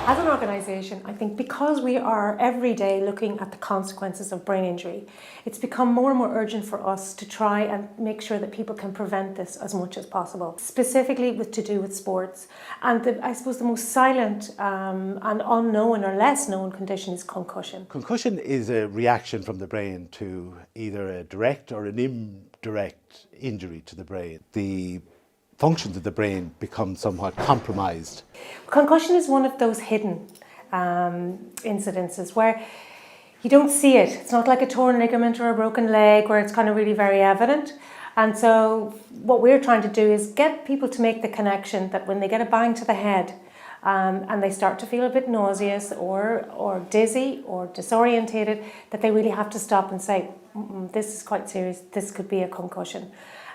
As an organisation, I think because we are every day looking at the consequences of brain injury, it's become more and more urgent for us to try and make sure that people can prevent this as much as possible, specifically to do with sports. And I suppose the most silent and unknown or less known condition is concussion. Concussion is a reaction from the brain to either a direct or an indirect injury to the brain. The functions of the brain become somewhat compromised. Concussion is one of those hidden incidences where you don't see it. It's not like a torn ligament or a broken leg where it's kind of really very evident. And so what we're trying to do is get people to make the connection that when they get a bang to the head and they start to feel a bit nauseous or dizzy or disorientated, that they really have to stop and say, this is quite serious, this could be a concussion.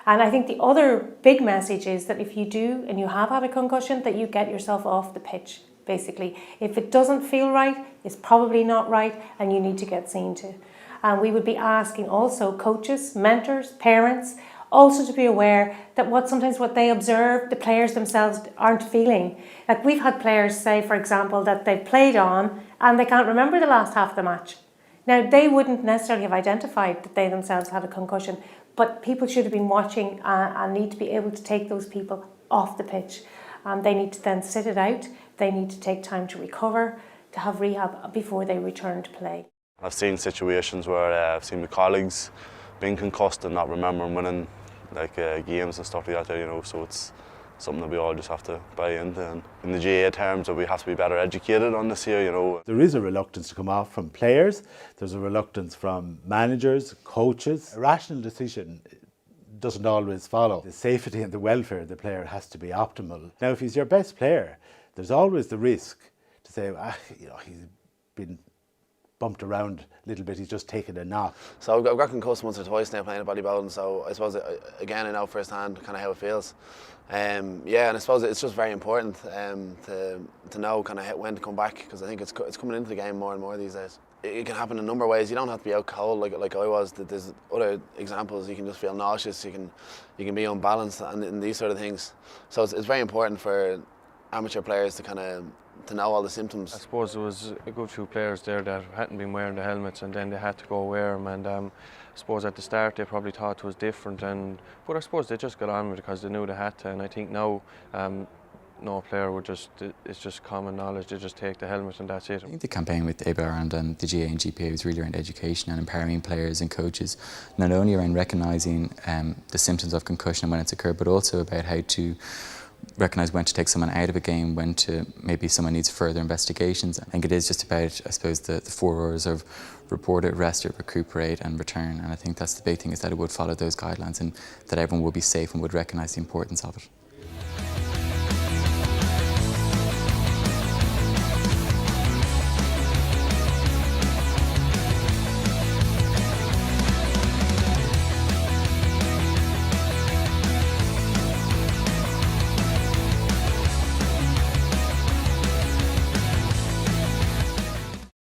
And I think the other big message is that if you do and you have had a concussion, that you get yourself off the pitch, basically. If it doesn't feel right, it's probably not right and you need to get seen to. And we would be asking also coaches, mentors, parents, also to be aware that sometimes what they observe, the players themselves aren't feeling. Like we've had players say, for example, that they've played on and they can't remember the last half of the match. Now, they wouldn't necessarily have identified that they themselves had a concussion, but people should have been watching and need to be able to take those people off the pitch. They need to then sit it out. They need to take time to recover, to have rehab before they return to play. I've seen situations where I've seen my colleagues being concussed and not remembering winning games and stuff like that, you know, so it's something that we all just have to buy into. And in the GAA terms, that we have to be better educated on this here, you know. There is a reluctance to come off from players, there's a reluctance from managers, coaches. A rational decision doesn't always follow. The safety and the welfare of the player has to be optimal. Now, if he's your best player, there's always the risk to say, you know, he's been bumped around a little bit, he's just taken a knock. So I've got concussed once or twice now playing volleyball, so I suppose, again, I know firsthand kind of how it feels. Yeah, and I suppose it's just very important to know kind of when to come back, because I think it's coming into the game more and more these days. It can happen in a number of ways. You don't have to be out cold like I was. There's other examples. You can just feel nauseous, you can be unbalanced and these sort of things. So it's very important for amateur players to know all the symptoms. I suppose there was a good few players there that hadn't been wearing the helmets and then they had to go wear them, and I suppose at the start they probably thought it was different, but I suppose they just got on with it because they knew they had to, and I think now no player would it's just common knowledge, they just take the helmet and that's it. I think the campaign with ABR and the GAA and GPA was really around education and empowering players and coaches, not only around recognising the symptoms of concussion and when it's occurred, but also about how to recognise when to take someone out of a game, when to maybe someone needs further investigations. I think it is just about, I suppose, the 4 hours of report it, rest it, recuperate and return, and I think that's the big thing, is that it would follow those guidelines and that everyone would be safe and would recognise the importance of it.